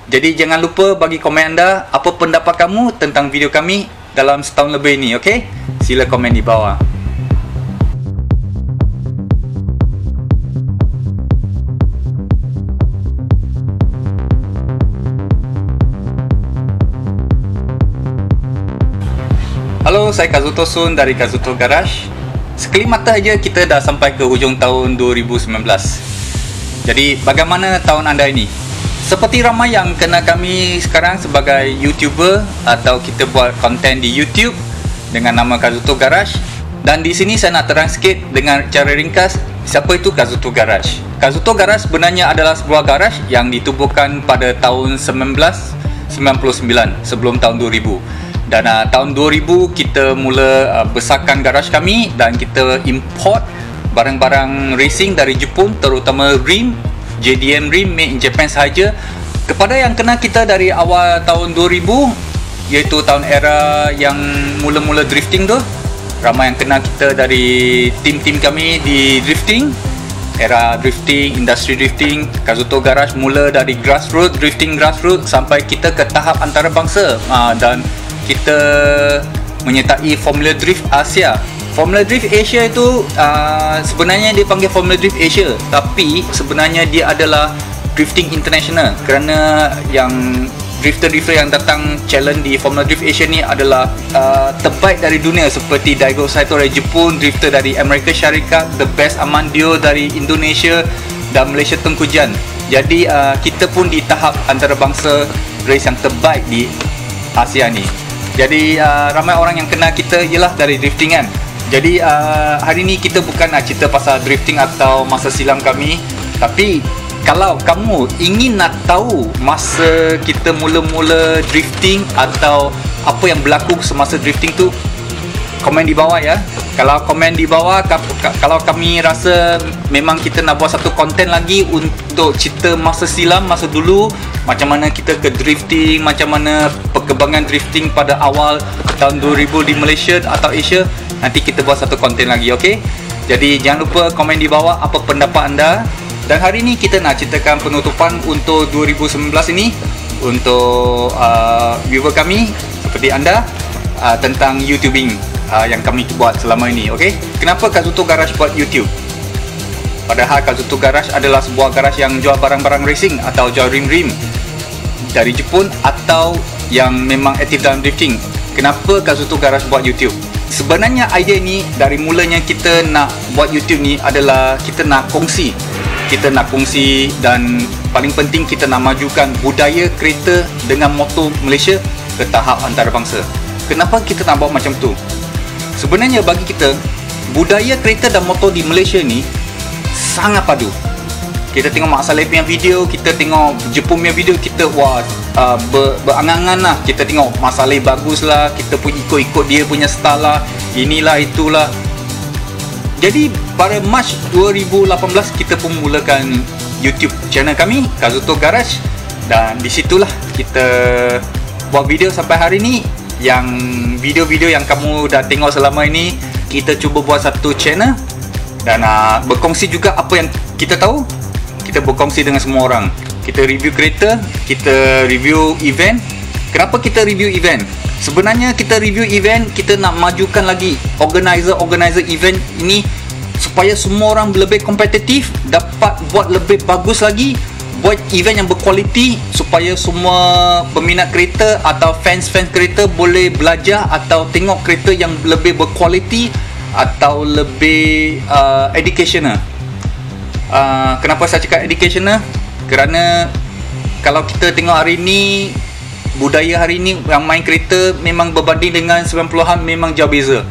Jadi jangan lupa bagi komen anda apa pendapat kamu tentang video kami dalam setahun lebih ini, okey? Sila komen di bawah. Halo, saya Kazuto Sun dari Kazuto Garage. Sekali mata aja kita dah sampai ke hujung tahun 2019. Jadi bagaimana tahun anda ini? Seperti ramai yang kenal kami sekarang sebagai YouTuber atau kita buat konten di YouTube dengan nama Kazuto Garage. Dan di sini saya nak terang sikit dengan cara ringkas siapa itu Kazuto Garage. Kazuto Garage sebenarnya adalah sebuah garage yang ditubuhkan pada tahun 1999 sebelum tahun 2000. Dan tahun 2000 kita mula besarkan garage kami dan kita import barang-barang racing dari Jepun, terutama rim, JDM rim made in Japan sahaja. Kepada yang kenal kita dari awal tahun 2000, iaitu tahun era yang mula-mula drifting tu, ramai yang kenal kita dari tim-tim kami di drifting, era drifting, industri drifting. Kazuto Garage mula dari grassroots, drifting grassroots sampai kita ke tahap antarabangsa, dan kita menyertai Formula Drift Asia. Formula Drift Asia itu sebenarnya dia panggil Formula Drift Asia, tapi sebenarnya dia adalah drifting international, kerana yang drifter-drifter yang datang challenge di Formula Drift Asia ni adalah terbaik dari dunia, seperti Daigo Saito dari Jepun, drifter dari Amerika Syarikat, The Best Amandio dari Indonesia dan Malaysia Tengku Jan. Jadi kita pun di tahap antarabangsa race yang terbaik di Asia ni. Jadi ramai orang yang kenal kita ialah dari drifting kan. Jadi hari ni kita bukan nak cerita pasal drifting atau masa silam kami, tapi kalau kamu ingin nak tahu masa kita mula-mula drifting atau apa yang berlaku semasa drifting tu, komen di bawah ya. Kalau komen di bawah, kalau kami rasa memang kita nak buat satu konten lagi untuk cerita masa silam, masa dulu, macam mana kita ke drifting, macam mana perkembangan drifting pada awal tahun 2000 di Malaysia atau Asia, nanti kita buat satu konten lagi, okey? Jadi jangan lupa komen di bawah apa pendapat anda. Dan hari ni kita nak ceritakan penutupan untuk 2019 ini untuk viewer kami seperti anda tentang YouTubing yang kami buat selama ini, okey? Kenapa Kazuto Garage buat YouTube? Padahal Kazuto Garage adalah sebuah garage yang jual barang-barang racing atau jual rim-rim dari Jepun atau yang memang aktif dalam drifting. Kenapa Kazuto Garage buat YouTube? Sebenarnya idea ni dari mulanya kita nak buat YouTube ni adalah kita nak kongsi. Kita nak kongsi dan paling penting kita nak majukan budaya kereta dengan motor Malaysia ke tahap antarabangsa. Kenapa kita nak buat macam tu? Sebenarnya bagi kita, budaya kereta dan motor di Malaysia ni sangat padu. Kita tengok Mak Saleh punya video, kita tengok Jepun punya video, kita wah berangan-angan lah. Kita tengok Mak Saleh bagus lah, kita pun ikut-ikut dia punya style lah, inilah itulah. Jadi pada Mac 2018 kita pun mulakan YouTube channel kami, Kazuto Garage, dan disitulah kita buat video sampai hari ni. Yang video-video yang kamu dah tengok selama ini, kita cuba buat satu channel dan berkongsi juga apa yang kita tahu. Kita berkongsi dengan semua orang. Kita review kereta, kita review event. Kenapa kita review event? Sebenarnya kita review event, kita nak majukan lagi organizer event ini supaya semua orang lebih kompetitif, dapat buat lebih bagus lagi, buat event yang berkualiti supaya semua peminat kereta atau fans kereta boleh belajar atau tengok kereta yang lebih berkualiti atau lebih educational. Kenapa saya cakap educational? Kerana kalau kita tengok hari ni, budaya hari ni yang main kereta memang berbanding dengan 90-an memang jauh beza.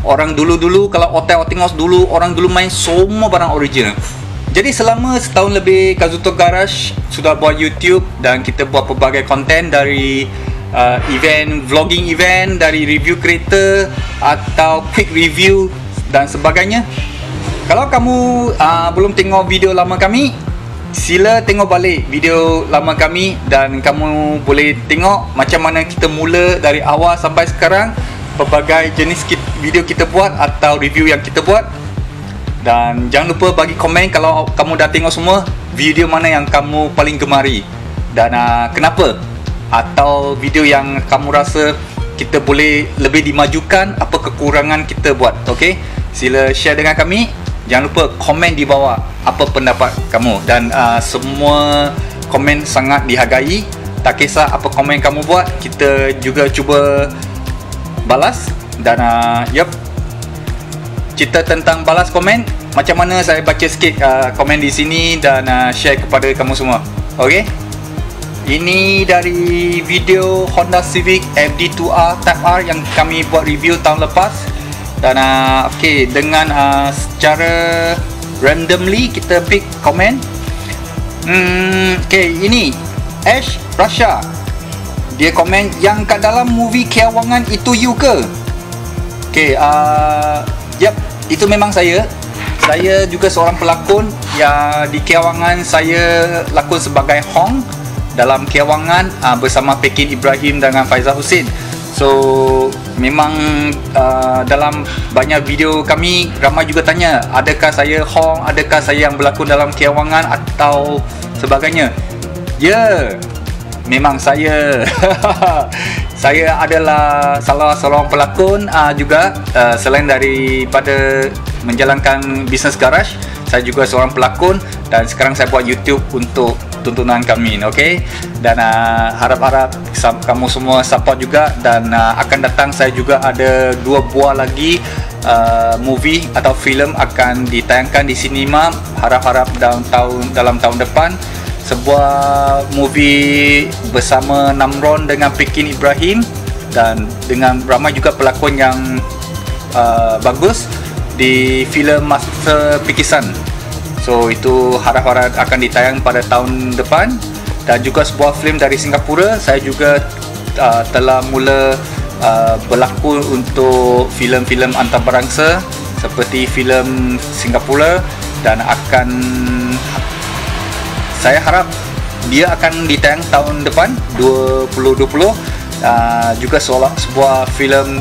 Orang dulu-dulu, kalau otak tengok dulu, orang dulu main semua barang original. Jadi selama setahun lebih Kazuto Garage sudah buat YouTube dan kita buat pelbagai konten dari event, vlogging event, dari review kereta atau quick review dan sebagainya. Kalau kamu belum tengok video lama kami, sila tengok balik video lama kami dan kamu boleh tengok macam mana kita mula dari awal sampai sekarang, pelbagai jenis video kita buat atau review yang kita buat. Dan jangan lupa bagi komen kalau kamu dah tengok semua, video mana yang kamu paling gemari. dan kenapa, atau video yang kamu rasa kita boleh lebih dimajukan, apa kekurangan kita buat. Okey, sila share dengan kami. Jangan lupa komen di bawah apa pendapat kamu, dan semua komen sangat dihargai. Tak kisah apa komen kamu buat, kita juga cuba balas. Dan cerita tentang balas komen, macam mana saya baca sikit komen di sini dan share kepada kamu semua. Okey, ini dari video Honda Civic FD2R Type R yang kami buat review tahun lepas. Dan okey, dengan secara randomly kita pick komen. Okey, ini Ash Rasha, dia komen, yang kat dalam movie Keawangan itu you ke? Okey, yep, itu memang saya. Saya juga seorang pelakon yang di Keawangan. Saya lakon sebagai Hong dalam Keawangan bersama Pekin Ibrahim dengan Faizal Husin. So memang dalam banyak video kami, ramai juga tanya, adakah saya Hong, adakah saya yang berlakon dalam Keawangan atau sebagainya. Ya, memang saya. Saya adalah salah seorang pelakon juga. Selain daripada menjalankan bisnes garage, saya juga seorang pelakon, dan sekarang saya buat YouTube untuk tuntunan kami. Okey, dan harap-harap kamu semua support juga. Dan akan datang saya juga ada 2 buah lagi movie atau filem akan ditayangkan di sinema. Harap-harap dalam tahun depan, sebuah movie bersama Namron dengan Pekin Ibrahim, dan dengan ramai juga pelakon yang bagus di filem Master Pikisan. So itu harap-harap akan ditayang pada tahun depan. Dan juga sebuah filem dari Singapura, saya juga telah mula berlakon untuk filem-filem antarabangsa seperti filem Singapura, dan saya harap dia akan ditayang tahun depan 2020. Juga sebuah filem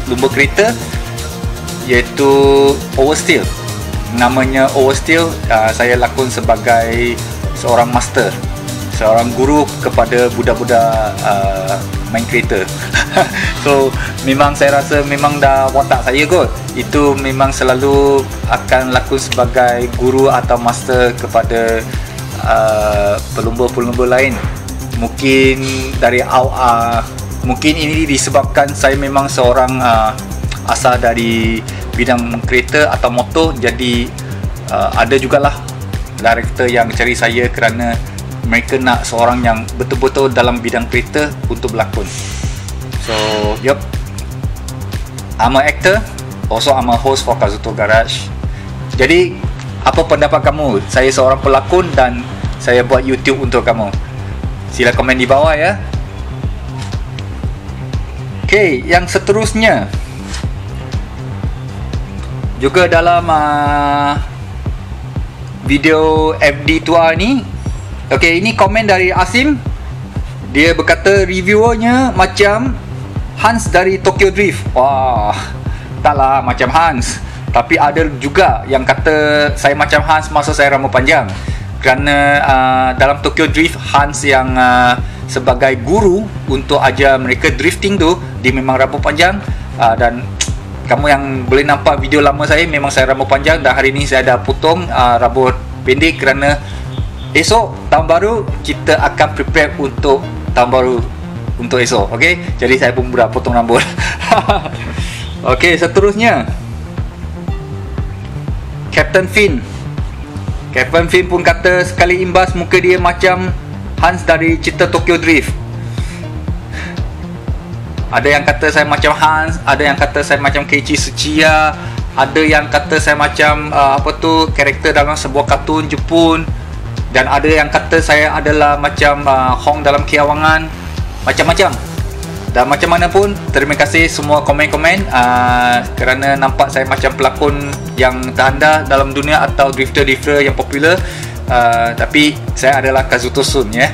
lumba kereta, iaitu Oversteel. Namanya Oversteel. Saya lakon sebagai seorang master, seorang guru kepada budak-budak main kereta. So memang saya rasa memang dah watak saya kot. Itu memang selalu akan lakon sebagai guru atau master kepada pelumba-pelumba lain. Mungkin dari mungkin ini disebabkan saya memang seorang asal dari bidang kereta atau motor. Jadi ada jugalah director yang cari saya kerana mereka nak seorang yang betul-betul dalam bidang kereta untuk berlakon. So yup, I'm an actor, also I'm a host for Kazuto Garage. Jadi apa pendapat kamu? Saya seorang pelakon dan saya buat YouTube untuk kamu. Sila komen di bawah ya. Okay, yang seterusnya juga dalam video FD2R ni. Okay, ini komen dari Asim. Dia berkata reviewernya macam Hans dari Tokyo Drift. Wah, taklah macam Hans. Tapi ada juga yang kata saya macam Hans masa saya rambut panjang. Kerana dalam Tokyo Drift, Hans yang sebagai guru untuk ajar mereka drifting tu, dia memang rambut panjang. Dan kamu yang boleh nampak video lama saya, memang saya rambut panjang. Dan hari ni saya dah potong rambut pendek kerana esok tahun baru kita akan prepare untuk tahun baru untuk esok. Okay, jadi saya pun dah potong rambut. Okay, seterusnya Captain Finn pun kata sekali imbas muka dia macam Hans dari cerita Tokyo Drift. Ada yang kata saya macam Hans, ada yang kata saya macam Keiichi Tsuchiya, ada yang kata saya macam karakter dalam sebuah kartun Jepun, dan ada yang kata saya adalah macam Hong dalam Keawangan. Macam-macam. Dan macam mana pun, terima kasih semua komen-komen kerana nampak saya macam pelakon yang teranda dalam dunia atau drifter-drifter yang popular. Tapi saya adalah Kazuto Sun ya.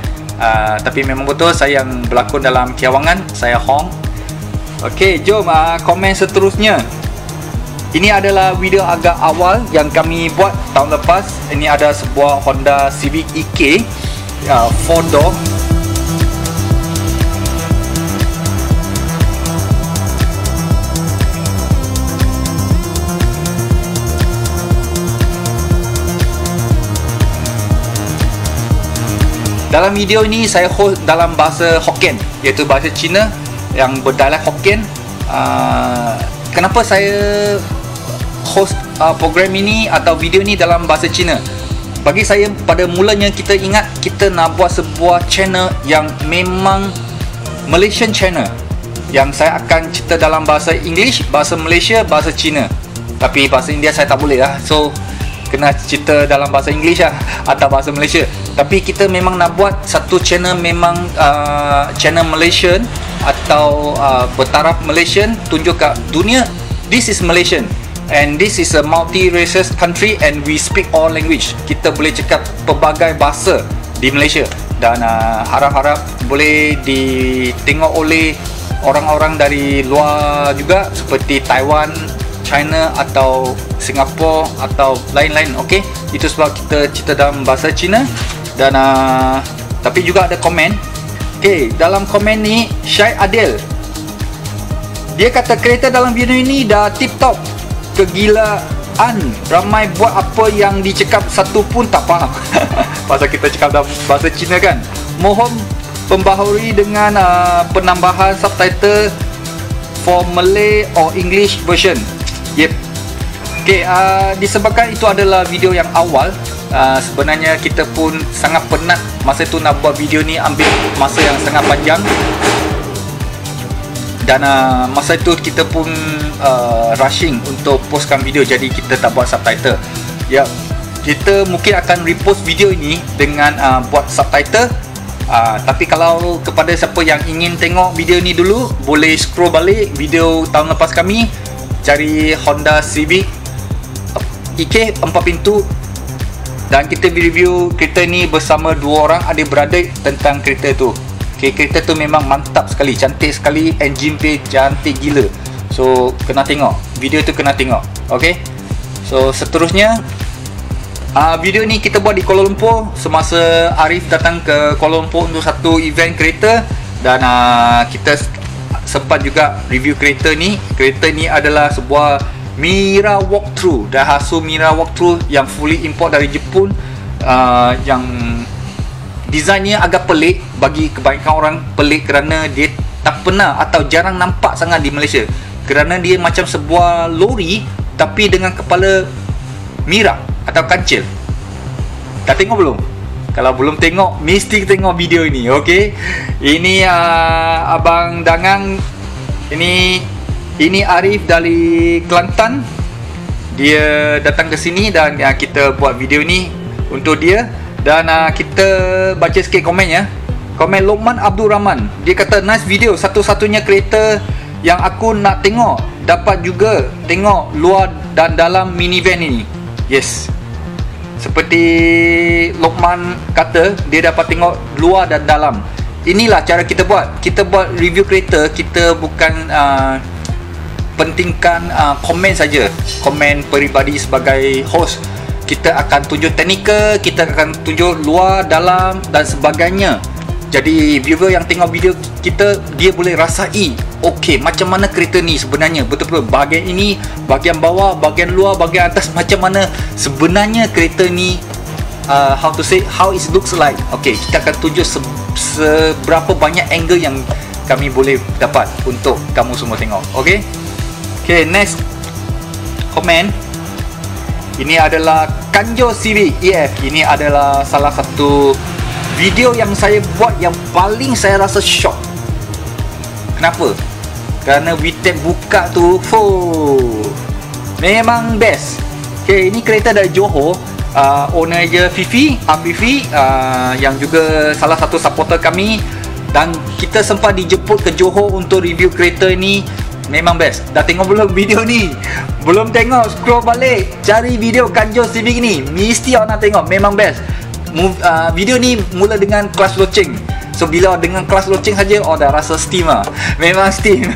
Tapi memang betul saya yang berlakon dalam Keawangan, saya Hong. Okey, jom komen seterusnya. Ini adalah video agak awal yang kami buat tahun lepas. Ini ada sebuah Honda Civic EK 4 door. Dalam video ini saya host dalam bahasa Hokkien, iaitu bahasa Cina yang berdialek Hokkien. Kenapa saya host program ini atau video ini dalam bahasa Cina? Bagi saya, pada mulanya kita ingat kita nak buat sebuah channel yang memang Malaysian channel, yang saya akan cerita dalam bahasa English, bahasa Malaysia, bahasa Cina. Tapi bahasa India saya tak boleh lah, so kena cerita dalam bahasa English lah atau bahasa Malaysia. Tapi kita memang nak buat satu channel memang channel Malaysian atau bertaraf Malaysian, tunjuk kat dunia this is Malaysian and this is a multi-racial country and we speak all language. Kita boleh cakap pelbagai bahasa di Malaysia, dan harap-harap boleh ditengok oleh orang-orang dari luar juga, seperti Taiwan, China atau Singapura atau lain-lain. Okey, itu sebab kita cerita dalam bahasa Cina. Dan tapi juga ada komen. Okey, dalam komen ni Syed Adil, dia kata kereta dalam video ini dah tip top, kegilaan, ramai buat apa yang dicakap satu pun tak faham. Pasal kita cakap dalam bahasa Cina kan. Mohon pembaharui dengan penambahan subtitle for Malay or English version. Yep. Okay, disebabkan itu adalah video yang awal, sebenarnya kita pun sangat penat masa itu nak buat video ni, ambil masa yang sangat panjang. Dan masa itu kita pun rushing untuk postkan video, jadi kita tak buat subtitle. Ya, kita mungkin akan repost video ini dengan buat subtitle. Tapi kalau kepada siapa yang ingin tengok video ni dulu, boleh scroll balik video tahun lepas kami, cari Honda Civic EK 4 pintu, dan kita review kereta ni bersama dua orang adik-beradik tentang kereta tu. Okay, kereta tu memang mantap sekali, cantik sekali, engine bay cantik gila. So kena tengok video tu, kena tengok. Okay, so seterusnya video ni kita buat di Kuala Lumpur semasa Arif datang ke Kuala Lumpur untuk satu event kereta. Dan kita sempat juga review kereta ni. Kereta ni adalah sebuah Mira Walkthrough, Daihatsu Mira Walkthrough yang fully import dari Jepun, yang desainnya agak pelik. Bagi kebanyakan orang pelik kerana dia tak pernah atau jarang nampak sangat di Malaysia, kerana dia macam sebuah lori tapi dengan kepala Mira atau kancil. Dah tengok belum? Kalau belum tengok, mesti tengok video ini. Okey, ini Abang Dangang, ini Arif dari Kelantan. Dia datang ke sini dan kita buat video ni untuk dia. Dan kita baca sikit komen ya. Komen Lokman Abdul Rahman, dia kata nice video, satu-satunya kereta yang aku nak tengok. Dapat juga tengok luar dan dalam minivan ini. Yes, seperti Lokman kata, dia dapat tengok luar dan dalam. Inilah cara kita buat. Kita buat review kereta, kita bukan pentingkan komen saja, komen peribadi sebagai host. Kita akan tunjuk teknikal, kita akan tunjuk luar, dalam dan sebagainya. Jadi viewer yang tengok video kita, dia boleh rasai, okey, macam mana kereta ni sebenarnya, betul-betul bahagian ini, bahagian bawah, bahagian luar, bahagian atas, macam mana sebenarnya kereta ni, how to say, how it looks like. Okey, kita akan tunjuk seberapa banyak angle yang kami boleh dapat untuk kamu semua tengok. Okey. Okay, next komen. Ini adalah Kanjo Civic EF. Ini adalah salah satu video yang saya buat yang paling saya rasa shock. Kenapa? Kerana VTEC buka tu, memang best. Okay, ini kereta dari Johor. Owner je Fifi, Afifi, yang juga salah satu supporter kami. Dan kita sempat dijemput ke Johor untuk review kereta ni. Memang best. Dah tengok belum video ni? Belum tengok, scroll balik, cari video Kanjo Civic ni, mesti awak nak tengok. Memang best. Video ni mula dengan kelas launching. So bila dengan kelas launching saja, dah rasa steam lah. Memang steam.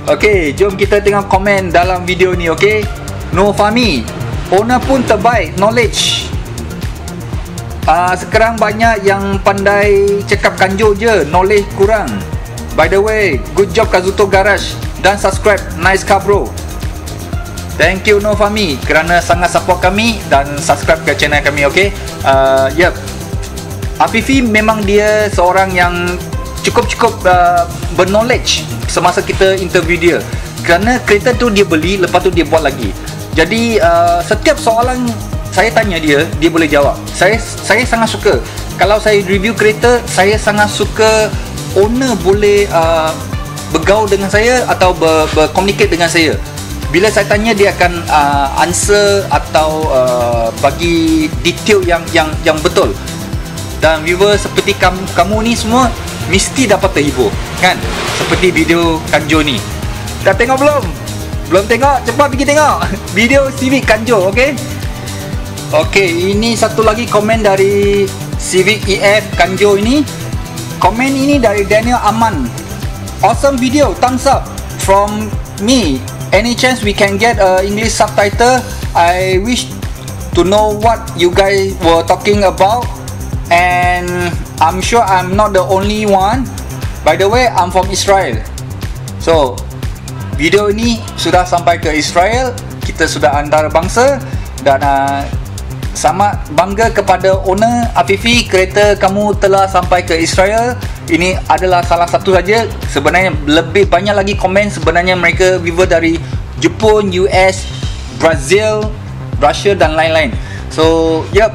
Okay, jom kita tengok komen dalam video ni. Okay, No Fahmi, owner pun terbaik, knowledge. Sekarang banyak yang pandai cakap Kanjo je, knowledge kurang. By the way, good job Kazuto Garage. Dan subscribe, nice car bro. Thank you No Fahmi kerana sangat support kami dan subscribe ke channel kami. Okay, yep. Afifi memang dia seorang yang cukup berknowledge semasa kita interview dia, kerana kereta tu dia beli, lepas tu dia buat lagi. Jadi setiap soalan saya tanya dia boleh jawab. Saya sangat suka kalau saya review kereta, saya sangat suka owner boleh bergaul dengan saya atau berkomunikasi dengan saya. Bila saya tanya, dia akan answer atau bagi detail yang betul. Dan viewer seperti kamu ni semua mesti dapat terhibur, kan? Seperti video Kanjo ni. Dah tengok belum? Belum tengok? Cepat pergi tengok video Civic Kanjo, okey? Okey, ini satu lagi komen dari Civic EF Kanjo ini. Komen ini dari Daniel Aman. Awesome video, thumbs up from me. Any chance we can get English subtitle? I wish to know what you guys were talking about, and I'm sure I'm not the only one. By the way, I'm from Israel. So, video ini sudah sampai ke Israel. Kita sudah antarabangsa dan sangat bangga kepada owner Afifi, kereta kamu telah sampai ke Israel. Ini adalah salah satu saja. Sebenarnya lebih banyak lagi komen. Sebenarnya mereka viewer dari Jepun, US, Brazil, Russia dan lain-lain. So, yep.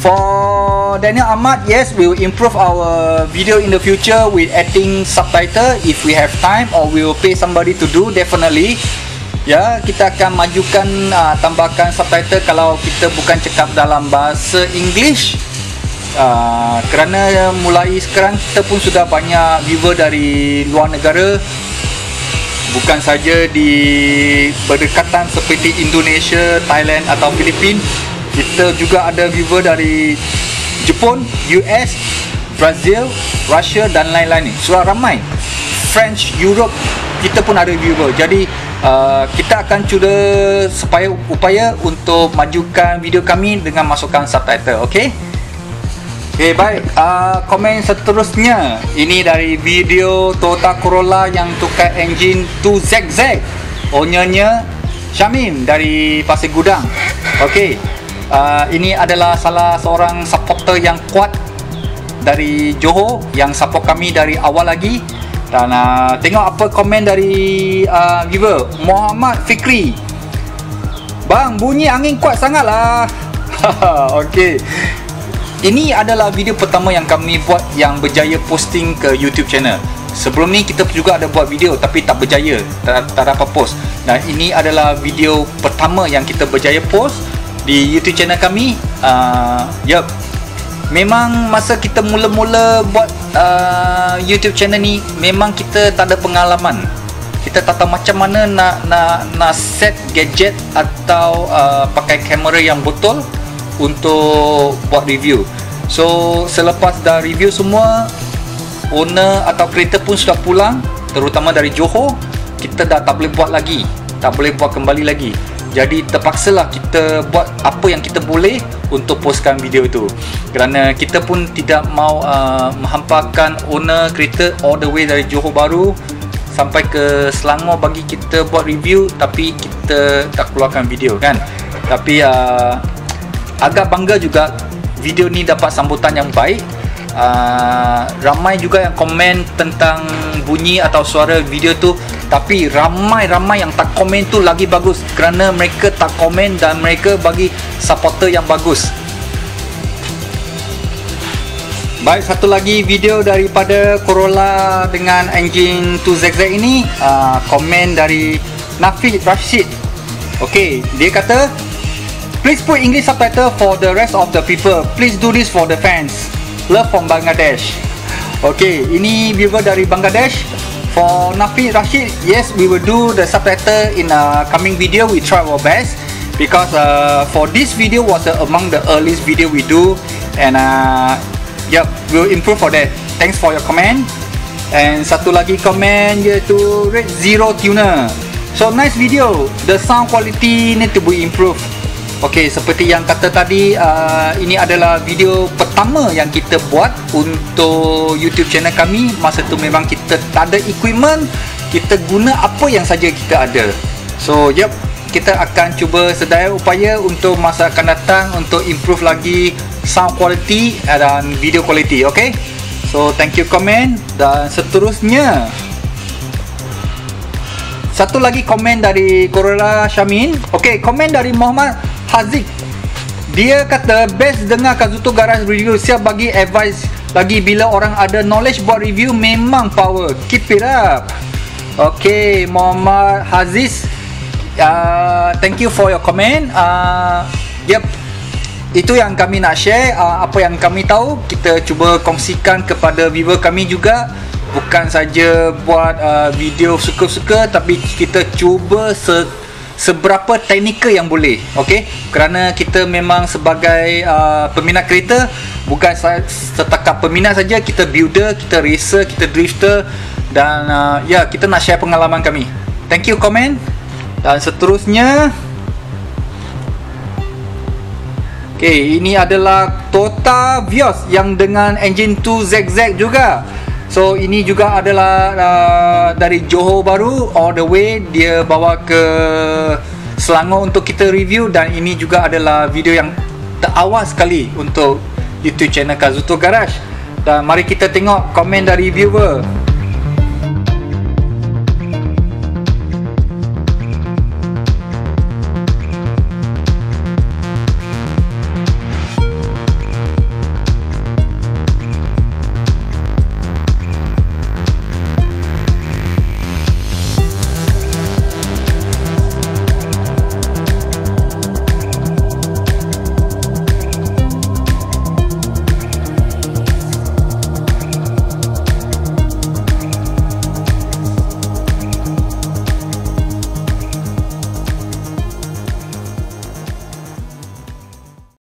For Daniel Ahmad, yes, we will improve our video in the future with adding subtitle if we have time, or we will pay somebody to do, definitely. Ya, kita akan majukan, tambahkan subtitle kalau kita bukan cakap dalam bahasa English. Kerana mulai sekarang kita pun sudah banyak viewer dari luar negara, bukan saja di berdekatan seperti Indonesia, Thailand atau Filipina. Kita juga ada viewer dari Jepun, US, Brazil, Russia dan lain-lain ni. Sudah ramai. French, Europe, kita pun ada viewer. Jadi kita akan cuba upaya untuk majukan video kami dengan masukkan subtitle, okey? Okay, baik. Komen seterusnya ini dari video Toyota Corolla yang tukar enjin 2ZZ. Ownernya Syamim dari Pasir Gudang. Okey. Ini adalah salah seorang supporter yang kuat dari Johor yang support kami dari awal lagi. Dan tengok apa komen dari viewer Muhammad Fikri. Bang, bunyi angin kuat sangatlah. Okey. Ini adalah video pertama yang kami buat yang berjaya posting ke YouTube channel. Sebelum ni kita juga ada buat video tapi tak berjaya, tak dapat post. Dan ini adalah video pertama yang kita berjaya post di YouTube channel kami. Yup. Memang masa kita mula-mula buat YouTube channel ni, memang kita tak ada pengalaman. Kita tak tahu macam mana nak set gadget atau pakai kamera yang betul untuk buat review. So selepas dah review semua, owner atau kereta pun sudah pulang, terutama dari Johor, kita dah tak boleh buat lagi, tak boleh buat kembali lagi. Jadi terpaksalah kita buat apa yang kita boleh untuk postkan video itu, kerana kita pun tidak mau menghamparkan owner kereta all the way dari Johor Bahru sampai ke Selangor bagi kita buat review, tapi kita tak keluarkan video, kan. Tapi agak bangga juga video ni dapat sambutan yang baik. Ramai juga yang komen tentang bunyi atau suara video tu, tapi ramai yang tak komen tu lagi bagus, kerana mereka tak komen dan mereka bagi supporter yang bagus. Baik, satu lagi video daripada Corolla dengan enjin 2ZZ ini, komen dari Nafi Rashid. Okey, dia kata, please put English subtitle for the rest of the people. Please do this for the fans. Love from Bangladesh. Okay, ini viewer dari Bangladesh. For Nafi Rashid, yes, we will do the subtitle in a coming video. We try our best because for this video was among the earliest video we do, and yep, we will improve for that. Thanks for your comment. And satu lagi komen iaitu Red Zero Tuner. So nice video. The sound quality need to be improved. Okey, seperti yang kata tadi, ini adalah video pertama yang kita buat untuk YouTube channel kami. Masa tu memang kita tak ada equipment, kita guna apa yang saja kita ada. So, yep, kita akan cuba sedaya upaya untuk masa akan datang untuk improve lagi sound quality dan video quality. Okay, so thank you komen. Dan seterusnya, satu lagi komen dari Corolla Syamin. Okay, komen dari Muhammad Haziq. Dia kata best dengar Kazuto Garage review. Siap bagi advice lagi bila orang ada knowledge buat review memang power. Keep it up. Okay, Muhammad Haziz, thank you for your comment. Yep, itu yang kami nak share. Apa yang kami tahu, kita cuba kongsikan kepada viewer kami juga. Bukan saja buat video suka-suka, tapi kita cuba seberapa teknikal yang boleh. Okay, kerana kita memang sebagai peminat kereta, bukan setakat peminat saja, kita builder, kita racer, kita drifter. Dan ya, kita nak share pengalaman kami. Thank you komen. Dan seterusnya, okay, ini adalah Toyota Vios yang dengan engine 2ZZ juga. So ini juga adalah dari Johor Bahru all the way dia bawa ke Selangor untuk kita review. Dan ini juga adalah video yang terawal sekali untuk YouTube channel Kazuto Garage. Dan mari kita tengok komen dari viewer.